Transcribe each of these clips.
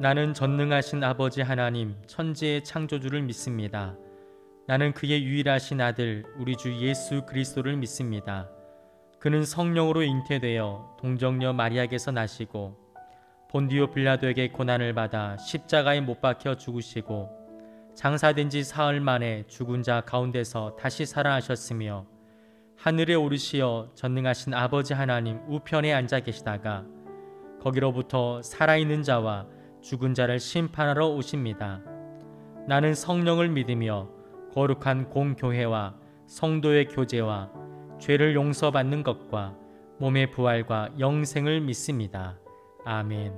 나는 전능하신 아버지 하나님 천지의 창조주를 믿습니다. 나는 그의 유일하신 아들 우리 주 예수 그리스도를 믿습니다. 그는 성령으로 잉태되어 동정녀 마리아에게서 나시고 본디오 빌라도에게 고난을 받아 십자가에 못 박혀 죽으시고 장사된 지 사흘 만에 죽은 자 가운데서 다시 살아나셨으며 하늘에 오르시어 전능하신 아버지 하나님 우편에 앉아 계시다가 거기로부터 살아있는 자와 죽은 자를 심판하러 오십니다. 나는 성령을 믿으며 거룩한 공교회와 성도의 교제와 죄를 용서받는 것과 몸의 부활과 영생을 믿습니다. 아멘.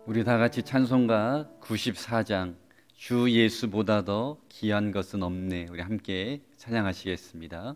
우리 다 같이 찬송가 94장 주 예수보다 더 귀한 것은 없네, 우리 함께 찬양하시겠습니다.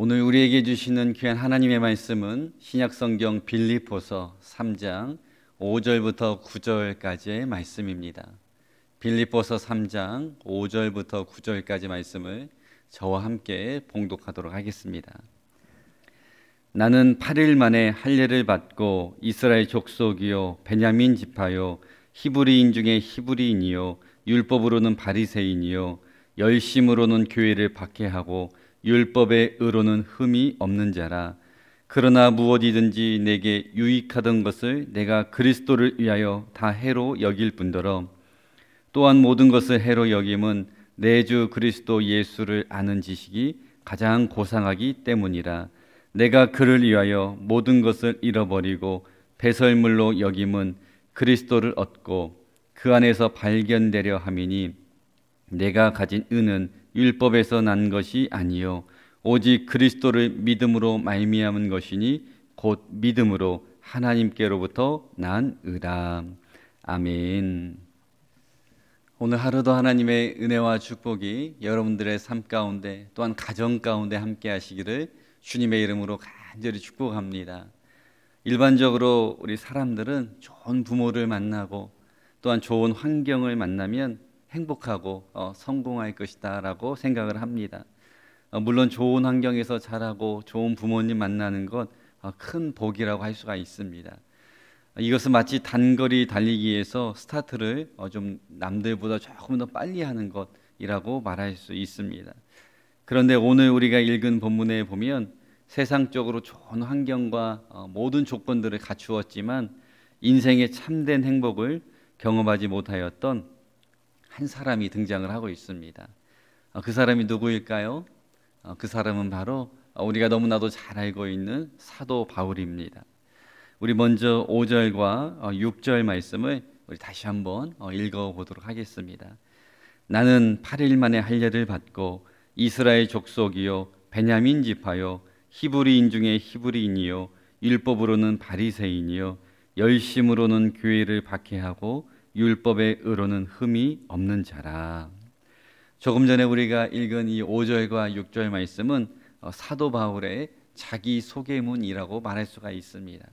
오늘 우리에게 주시는 귀한 하나님의 말씀은 신약성경 빌립보서 3장 5절부터 9절까지의 말씀입니다. 빌립보서 3장 5절부터 9절까지 말씀을 저와 함께 봉독하도록 하겠습니다. 나는 8일 만에 할례를 받고 이스라엘 족속이요 베냐민 지파요 히브리인 중에 히브리인이요 율법으로는 바리새인이요 열심으로는 교회를 박해하고 율법의 의로는 흠이 없는 자라. 그러나 무엇이든지 내게 유익하던 것을 내가 그리스도를 위하여 다 해로 여길 뿐더러 또한 모든 것을 해로 여김은 내 주 그리스도 예수를 아는 지식이 가장 고상하기 때문이라. 내가 그를 위하여 모든 것을 잃어버리고 배설물로 여김은 그리스도를 얻고 그 안에서 발견되려 함이니 내가 가진 은은 율법에서 난 것이 아니요 오직 그리스도를 믿음으로 말미암은 것이니 곧 믿음으로 하나님께로부터 난 의라. 아멘. 오늘 하루도 하나님의 은혜와 축복이 여러분들의 삶 가운데 또한 가정 가운데 함께 하시기를 주님의 이름으로 간절히 축복합니다. 일반적으로 우리 사람들은 좋은 부모를 만나고 또한 좋은 환경을 만나면 행복하고 성공할 것이다 라고 생각을 합니다. 물론 좋은 환경에서 자라고 좋은 부모님 만나는 것 큰 복이라고 할 수가 있습니다. 이것은 마치 단거리 달리기에서 스타트를 좀 남들보다 조금 더 빨리 하는 것이라고 말할 수 있습니다. 그런데 오늘 우리가 읽은 본문에 보면 세상적으로 좋은 환경과 모든 조건들을 갖추었지만 인생의 참된 행복을 경험하지 못하였던 한 사람이 등장을 하고 있습니다. 그 사람이 누구일까요? 그 사람은 바로 우리가 너무나도 잘 알고 있는 사도 바울입니다. 우리 먼저 5절과 6절 말씀을 우리 다시 한번 읽어보도록 하겠습니다. 나는 8일 만에 할례를 받고 이스라엘 족속이요 베냐민 지파요 히브리인 중에 히브리인이요 율법으로는 바리새인이요 열심으로는 교회를 박해하고 율법의 의로는 흠이 없는 자라. 조금 전에 우리가 읽은 이 5절과 6절 말씀은 사도 바울의 자기 소개문이라고 말할 수가 있습니다.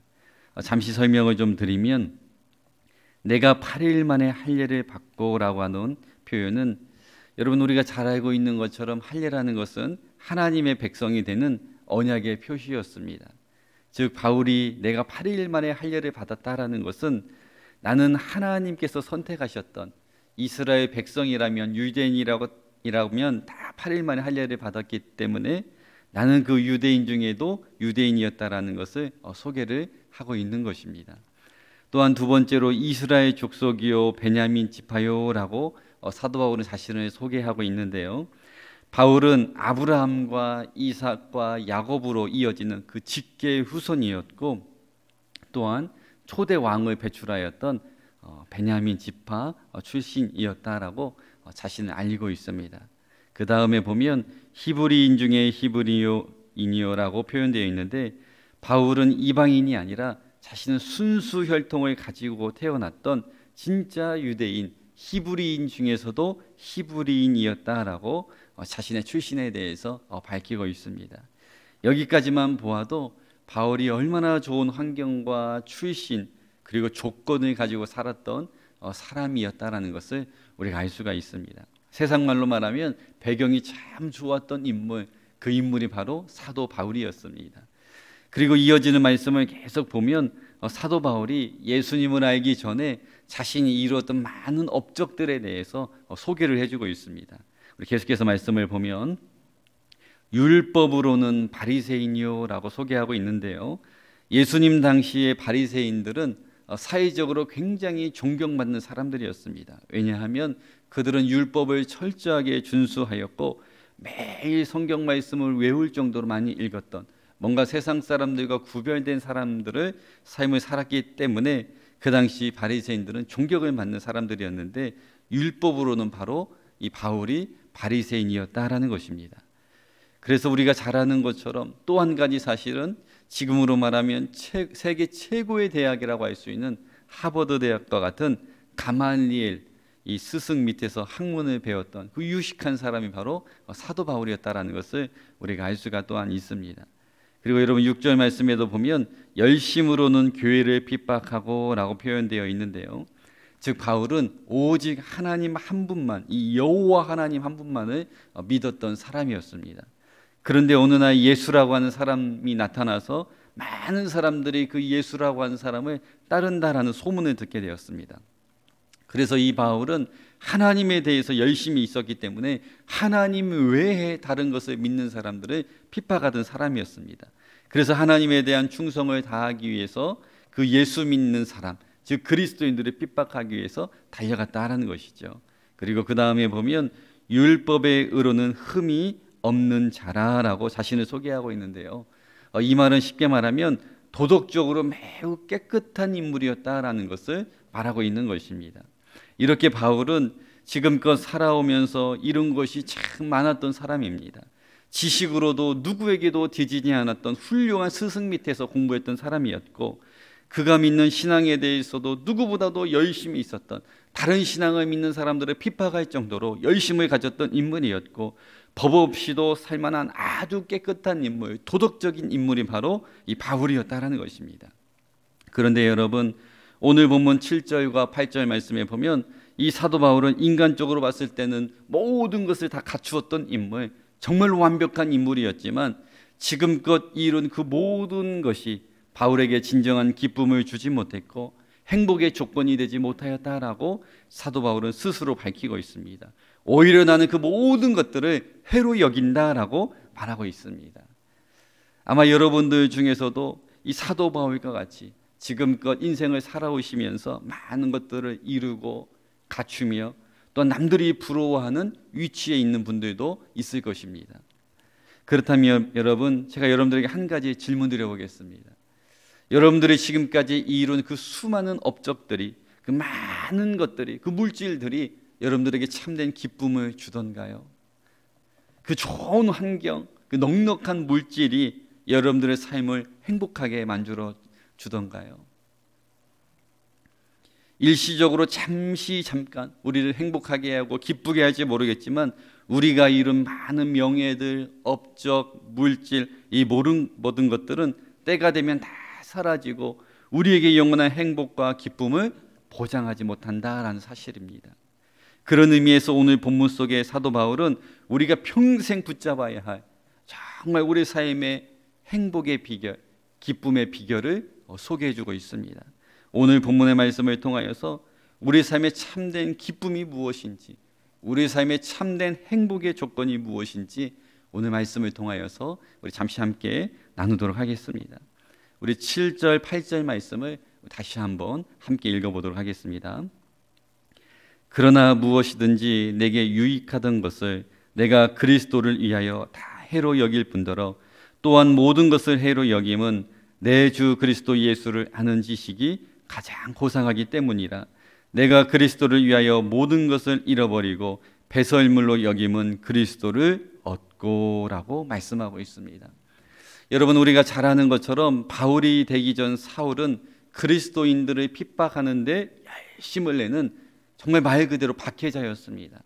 잠시 설명을 좀 드리면 내가 8일 만에 할례를 받고라고 하는 표현은 여러분 우리가 잘 알고 있는 것처럼 할례라는 것은 하나님의 백성이 되는 언약의 표시였습니다. 즉 바울이 내가 8일 만에 할례를 받았다라는 것은 나는 하나님께서 선택하셨던 이스라엘 백성이라면 유대인이라면 다 8일 만에 할례를 받았기 때문에 나는 그 유대인 중에도 유대인이었다라는 것을 소개를 하고 있는 것입니다. 또한 두 번째로 이스라엘 족속이요 베냐민 지파요라고 사도 바울은 자신을 소개하고 있는데요. 바울은 아브라함과 이삭과 야곱으로 이어지는 그 직계의 후손이었고 또한 초대 왕을 배출하였던 베냐민 지파 출신이었다라고 자신을 알리고 있습니다. 그 다음에 보면 히브리인 중에 히브리인이요라고 표현되어 있는데 바울은 이방인이 아니라 자신은 순수 혈통을 가지고 태어났던 진짜 유대인 히브리인 중에서도 히브리인이었다라고 자신의 출신에 대해서 밝히고 있습니다. 여기까지만 보아도 바울이 얼마나 좋은 환경과 출신 그리고 조건을 가지고 살았던 사람이었다라는 것을 우리가 알 수가 있습니다. 세상 말로 말하면 배경이 참 좋았던 인물, 그 인물이 바로 사도 바울이었습니다. 그리고 이어지는 말씀을 계속 보면 사도 바울이 예수님을 알기 전에 자신이 이루었던 많은 업적들에 대해서 소개를 해주고 있습니다. 우리 계속해서 말씀을 보면 율법으로는 바리새인이요라고 소개하고 있는데요. 예수님 당시의 바리새인들은 사회적으로 굉장히 존경받는 사람들이었습니다. 왜냐하면 그들은 율법을 철저하게 준수하였고 매일 성경 말씀을 외울 정도로 많이 읽었던 뭔가 세상 사람들과 구별된 사람들을 삶을 살았기 때문에 그 당시 바리새인들은 존경을 받는 사람들이었는데 율법으로는 바로 이 바울이 바리새인이었다라는 것입니다. 그래서 우리가 잘 아는 것처럼 또 한 가지 사실은 지금으로 말하면 세계 최고의 대학이라고 할 수 있는 하버드 대학과 같은 가말리엘 이 스승 밑에서 학문을 배웠던 그 유식한 사람이 바로 사도 바울이었다라는 것을 우리가 알 수가 또한 있습니다. 그리고 여러분 6절 말씀에도 보면 열심으로는 교회를 핍박하고 라고 표현되어 있는데요. 즉 바울은 오직 하나님 한 분만, 이 여호와 하나님 한 분만을 믿었던 사람이었습니다. 그런데 어느 날 예수라고 하는 사람이 나타나서 많은 사람들이 그 예수라고 하는 사람을 따른다라는 소문을 듣게 되었습니다. 그래서 이 바울은 하나님에 대해서 열심히 있었기 때문에 하나님 외에 다른 것을 믿는 사람들을 핍박하던 사람이었습니다. 그래서 하나님에 대한 충성을 다하기 위해서 그 예수 믿는 사람, 즉 그리스도인들을 핍박하기 위해서 달려갔다라는 것이죠. 그리고 그 다음에 보면 율법의 의로는 흠이 없는 자라라고 자신을 소개하고 있는데요. 이 말은 쉽게 말하면 도덕적으로 매우 깨끗한 인물이었다라는 것을 말하고 있는 것입니다. 이렇게 바울은 지금껏 살아오면서 이룬 것이 참 많았던 사람입니다. 지식으로도 누구에게도 뒤지지 않았던 훌륭한 스승 밑에서 공부했던 사람이었고, 그가 믿는 신앙에 대해서도 누구보다도 열심히 있었던, 다른 신앙을 믿는 사람들을 핍박할 정도로 열심을 가졌던 인물이었고, 법 없이도 살만한 아주 깨끗한 인물, 도덕적인 인물이 바로 이 바울이었다라는 것입니다. 그런데 여러분, 오늘 본문 7절과 8절 말씀에 보면 이 사도 바울은 인간적으로 봤을 때는 모든 것을 다 갖추었던 인물, 정말 완벽한 인물이었지만 지금껏 이룬 그 모든 것이 바울에게 진정한 기쁨을 주지 못했고 행복의 조건이 되지 못하였다라고 사도 바울은 스스로 밝히고 있습니다. 오히려 나는 그 모든 것들을 해로 여긴다라고 말하고 있습니다. 아마 여러분들 중에서도 이 사도 바울과 같이 지금껏 인생을 살아오시면서 많은 것들을 이루고 갖추며 또 남들이 부러워하는 위치에 있는 분들도 있을 것입니다. 그렇다면 여러분, 제가 여러분들에게 한 가지 질문 드려보겠습니다. 여러분들이 지금까지 이룬 그 수많은 업적들이, 그 많은 것들이, 그 물질들이 여러분들에게 참된 기쁨을 주던가요? 그 좋은 환경, 그 넉넉한 물질이 여러분들의 삶을 행복하게 만들어 주던가요? 일시적으로 잠깐 우리를 행복하게 하고 기쁘게 할지 모르겠지만 우리가 이룬 많은 명예들, 업적, 물질, 이 모든 것들은 때가 되면 다 사라지고 우리에게 영원한 행복과 기쁨을 보장하지 못한다라는 사실입니다. 그런 의미에서 오늘 본문 속의 사도 바울은 우리가 평생 붙잡아야 할 정말 우리 삶의 행복의 비결, 기쁨의 비결을 소개해주고 있습니다. 오늘 본문의 말씀을 통하여서 우리 삶의 참된 기쁨이 무엇인지, 우리 삶의 참된 행복의 조건이 무엇인지 오늘 말씀을 통하여서 우리 잠시 함께 나누도록 하겠습니다. 우리 7절, 8절 말씀을 다시 한번 함께 읽어보도록 하겠습니다. 그러나 무엇이든지 내게 유익하던 것을 내가 그리스도를 위하여 다 해로 여길 뿐더러 또한 모든 것을 해로 여김은 내 주 그리스도 예수를 아는 지식이 가장 고상하기 때문이라. 내가 그리스도를 위하여 모든 것을 잃어버리고 배설물로 여김은 그리스도를 얻고라고 말씀하고 있습니다. 여러분, 우리가 잘 아는 것처럼 바울이 되기 전 사울은 그리스도인들을 핍박하는데 열심을 내는 정말 말 그대로 박해자였습니다.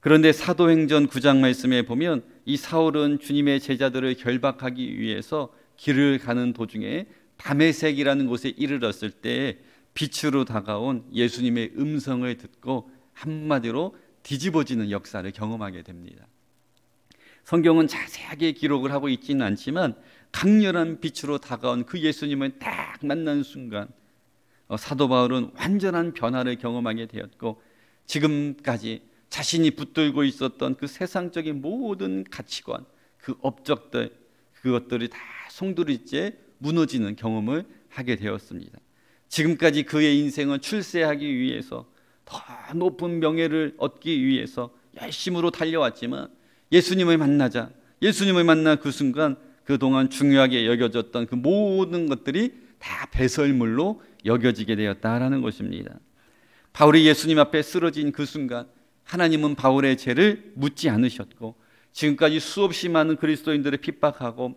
그런데 사도행전 9장 말씀에 보면 이 사울은 주님의 제자들을 결박하기 위해서 길을 가는 도중에 다메섹이라는 곳에 이르렀을 때 빛으로 다가온 예수님의 음성을 듣고 한마디로 뒤집어지는 역사를 경험하게 됩니다. 성경은 자세하게 기록을 하고 있지는 않지만 강렬한 빛으로 다가온 그 예수님을 딱 만난 순간 사도 바울은 완전한 변화를 경험하게 되었고 지금까지 자신이 붙들고 있었던 그 세상적인 모든 가치관, 그 업적들, 그것들이 다 송두리째 무너지는 경험을 하게 되었습니다. 지금까지 그의 인생은 출세하기 위해서 더 높은 명예를 얻기 위해서 열심으로 달려왔지만 예수님을 만나자, 예수님을 만나 그 순간 그동안 중요하게 여겨졌던 그 모든 것들이 다 배설물로 여겨지게 되었다라는 것입니다. 바울이 예수님 앞에 쓰러진 그 순간 하나님은 바울의 죄를 묻지 않으셨고 지금까지 수없이 많은 그리스도인들을 핍박하고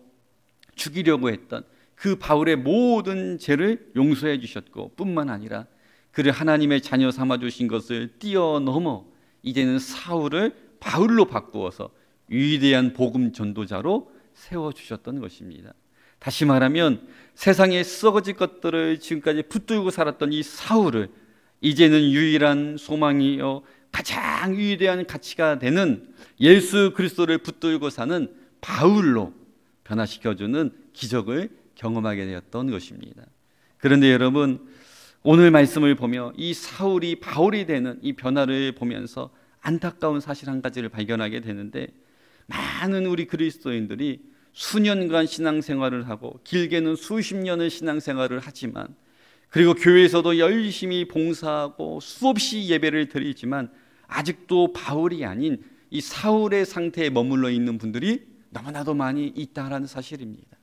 죽이려고 했던 그 바울의 모든 죄를 용서해 주셨고 뿐만 아니라 그를 하나님의 자녀 삼아 주신 것을 뛰어넘어 이제는 사울을 바울로 바꾸어서 위대한 복음 전도자로 세워주셨던 것입니다. 다시 말하면 세상에 썩어질 것들을 지금까지 붙들고 살았던 이 사울을 이제는 유일한 소망이요 가장 위대한 가치가 되는 예수 그리스도를 붙들고 사는 바울로 변화시켜주는 기적을 경험하게 되었던 것입니다. 그런데 여러분, 오늘 말씀을 보며 이 사울이 바울이 되는 이 변화를 보면서 안타까운 사실 한 가지를 발견하게 되는데, 많은 우리 그리스도인들이 수년간 신앙생활을 하고 길게는 수십 년을 신앙생활을 하지만, 그리고 교회에서도 열심히 봉사하고 수없이 예배를 드리지만 아직도 바울이 아닌 이 사울의 상태에 머물러 있는 분들이 너무나도 많이 있다라는 사실입니다.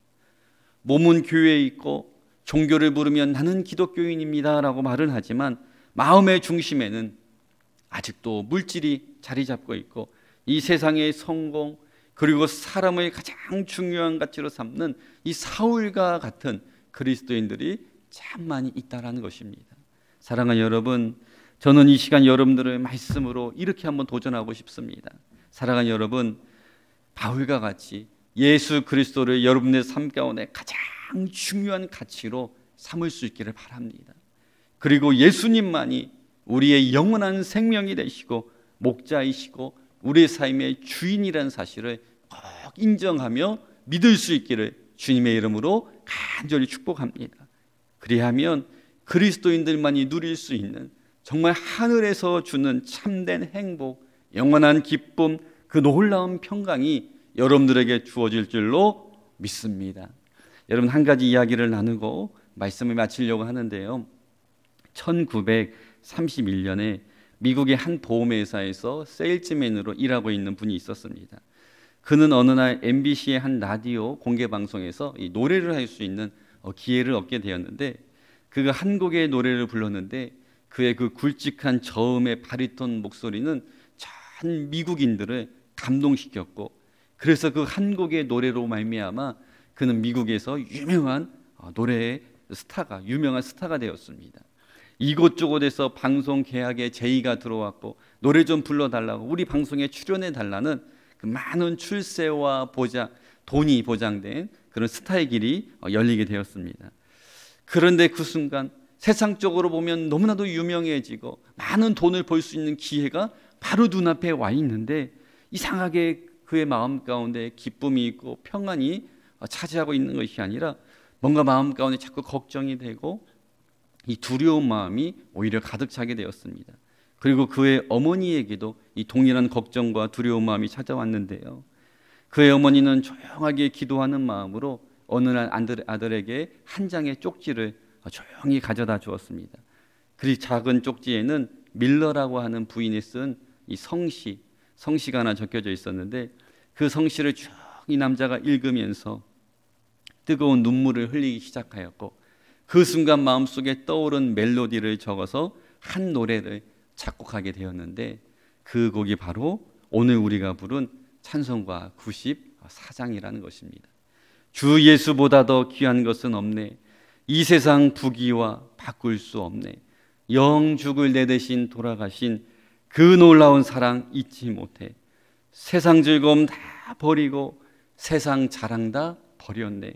몸은 교회에 있고 종교를 부르면 나는 기독교인입니다 라고 말은 하지만 마음의 중심에는 아직도 물질이 자리 잡고 있고, 이 세상의 성공, 그리고 사람의 가장 중요한 가치로 삼는 이 사울과 같은 그리스도인들이 참 많이 있다라는 것입니다. 사랑하는 여러분, 저는 이 시간 여러분들의 말씀으로 이렇게 한번 도전하고 싶습니다. 사랑하는 여러분, 바울과 같이 예수 그리스도를 여러분의 삶 가운데 가장 중요한 가치로 삼을 수 있기를 바랍니다. 그리고 예수님만이 우리의 영원한 생명이 되시고 목자이시고 우리의 삶의 주인이라는 사실을 꼭 인정하며 믿을 수 있기를 주님의 이름으로 간절히 축복합니다. 그리하면 그리스도인들만이 누릴 수 있는 정말 하늘에서 주는 참된 행복, 영원한 기쁨, 그 놀라운 평강이 여러분들에게 주어질 줄로 믿습니다. 여러분, 한 가지 이야기를 나누고 말씀을 마치려고 하는데요. 1931년에 미국의 한 보험회사에서 세일즈맨으로 일하고 있는 분이 있었습니다. 그는 어느 날 MBC의 한 라디오 공개방송에서 이 노래를 할 수 있는 기회를 얻게 되었는데, 그가 한 곡의 노래를 불렀는데 그의 그 굵직한 저음의 바리톤 목소리는 전 미국인들을 감동시켰고, 그래서 그 한 곡의 노래로 말미암아 그는 미국에서 유명한 노래의 스타가, 유명한 스타가 되었습니다. 이곳저곳에서 방송 계약에 제의가 들어왔고 노래 좀 불러달라고, 우리 방송에 출연해달라는 그 많은 출세와 보장, 돈이 보장된 그런 스타의 길이 열리게 되었습니다. 그런데 그 순간 세상적으로 보면 너무나도 유명해지고 많은 돈을 벌 수 있는 기회가 바로 눈앞에 와 있는데, 이상하게 그의 마음 가운데 기쁨이 있고 평안이 차지하고 있는 것이 아니라 뭔가 마음 가운데 자꾸 걱정이 되고 이 두려운 마음이 오히려 가득 차게 되었습니다. 그리고 그의 어머니에게도 이 동일한 걱정과 두려운 마음이 찾아왔는데요. 그의 어머니는 조용하게 기도하는 마음으로 어느 날 아들에게 한 장의 쪽지를 조용히 가져다 주었습니다. 그 작은 쪽지에는 밀러라고 하는 부인이 쓴 이 성시가 하나 적혀져 있었는데, 그 성시를 쭉 이 남자가 읽으면서 뜨거운 눈물을 흘리기 시작하였고, 그 순간 마음속에 떠오른 멜로디를 적어서 한 노래를 작곡하게 되었는데, 그 곡이 바로 오늘 우리가 부른 찬송가 94장이라는 것입니다. 주 예수보다 더 귀한 것은 없네. 이 세상 부귀와 바꿀 수 없네. 영 죽을 내 대신 돌아가신 그 놀라운 사랑 잊지 못해. 세상 즐거움 다 버리고 세상 자랑 다 버렸네.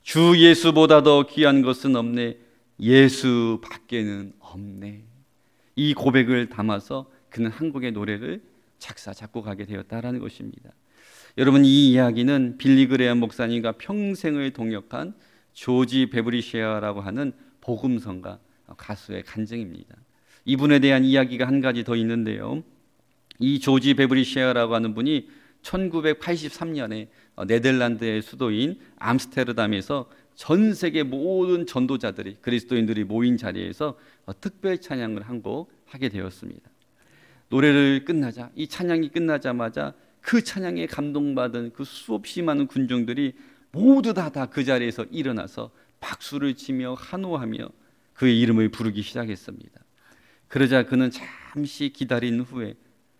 주 예수보다 더 귀한 것은 없네. 예수 밖에는 없네. 이 고백을 담아서 그는 한 곡의 노래를 작사 작곡하게 되었다라는 것입니다. 여러분, 이 이야기는 빌리 그레엄 목사님과 평생을 동역한 조지 베브리 셰어라고 하는 복음성가 가수의 간증입니다. 이분에 대한 이야기가 한 가지 더 있는데요. 이 조지 베브리 셰어라고 하는 분이 1983년에 네덜란드의 수도인 암스테르담에서 전 세계 모든 전도자들이, 그리스도인들이 모인 자리에서 특별 찬양을 한 곡 하게 되었습니다. 노래를 끝나자, 이 찬양이 끝나자마자 그 찬양에 감동받은 그 수없이 많은 군중들이 모두 다 그 자리에서 일어나서 박수를 치며 환호하며 그의 이름을 부르기 시작했습니다. 그러자 그는 잠시 기다린 후에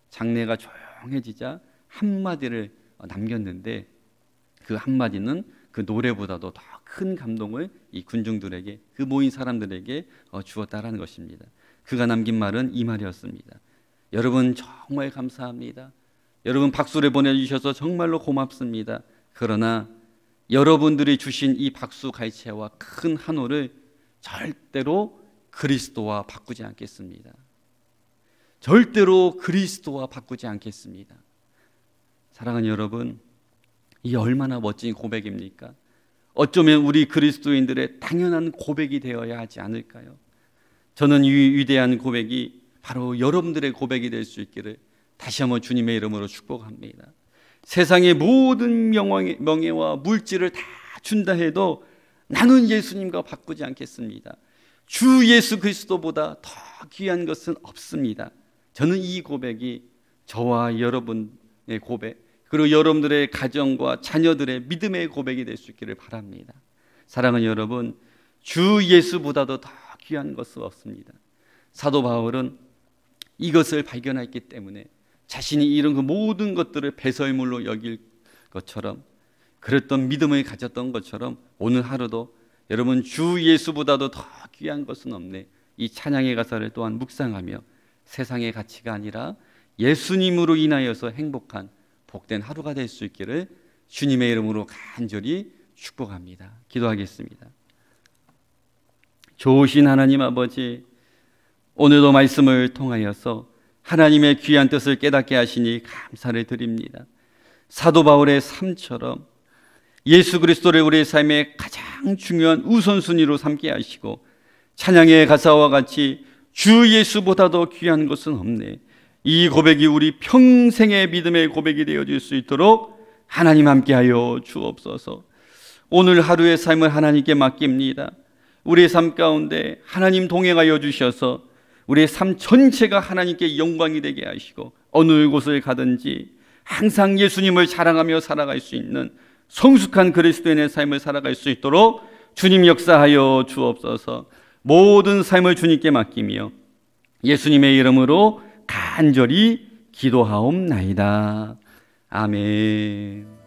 장례가 조용해지자 한마디를 남겼는데, 그 한마디는 그 노래보다도 더 큰 감동을 이 군중들에게, 그 모인 사람들에게 주었다라는 것입니다. 그가 남긴 말은 이 말이었습니다. 여러분 정말 감사합니다. 여러분 박수를 보내주셔서 정말로 고맙습니다. 그러나 여러분들이 주신 이 박수 갈채와 큰 한호를 절대로 그리스도와 바꾸지 않겠습니다. 절대로 그리스도와 바꾸지 않겠습니다. 사랑하는 여러분, 이게 얼마나 멋진 고백입니까? 어쩌면 우리 그리스도인들의 당연한 고백이 되어야 하지 않을까요? 저는 이 위대한 고백이 바로 여러분들의 고백이 될 수 있기를 다시 한번 주님의 이름으로 축복합니다. 세상의 모든 명예와 물질을 다 준다 해도 나는 예수님과 바꾸지 않겠습니다. 주 예수 그리스도보다 더 귀한 것은 없습니다. 저는 이 고백이 저와 여러분의 고백, 그리고 여러분들의 가정과 자녀들의 믿음의 고백이 될 수 있기를 바랍니다. 사랑하는 여러분, 주 예수보다도 더 귀한 것은 없습니다. 사도 바울은 이것을 발견했기 때문에 자신이 이런 그 모든 것들을 배설물로 여길 것처럼, 그랬던 믿음을 가졌던 것처럼 오늘 하루도 여러분 주 예수보다도 더 귀한 것은 없네, 이 찬양의 가사를 또한 묵상하며 세상의 가치가 아니라 예수님으로 인하여서 행복한 복된 하루가 될 수 있기를 주님의 이름으로 간절히 축복합니다. 기도하겠습니다. 좋으신 하나님 아버지, 오늘도 말씀을 통하여서 하나님의 귀한 뜻을 깨닫게 하시니 감사를 드립니다. 사도 바울의 삶처럼 예수 그리스도를 우리의 삶의 가장 중요한 우선순위로 삼게 하시고 찬양의 가사와 같이 주 예수보다도 귀한 것은 없네, 이 고백이 우리 평생의 믿음의 고백이 되어질 수 있도록 하나님 함께하여 주옵소서. 오늘 하루의 삶을 하나님께 맡깁니다. 우리의 삶 가운데 하나님 동행하여 주셔서 우리의 삶 전체가 하나님께 영광이 되게 하시고 어느 곳을 가든지 항상 예수님을 자랑하며 살아갈 수 있는 성숙한 그리스도인의 삶을 살아갈 수 있도록 주님 역사하여 주옵소서. 모든 삶을 주님께 맡기며 예수님의 이름으로 간절히 기도하옵나이다. 아멘.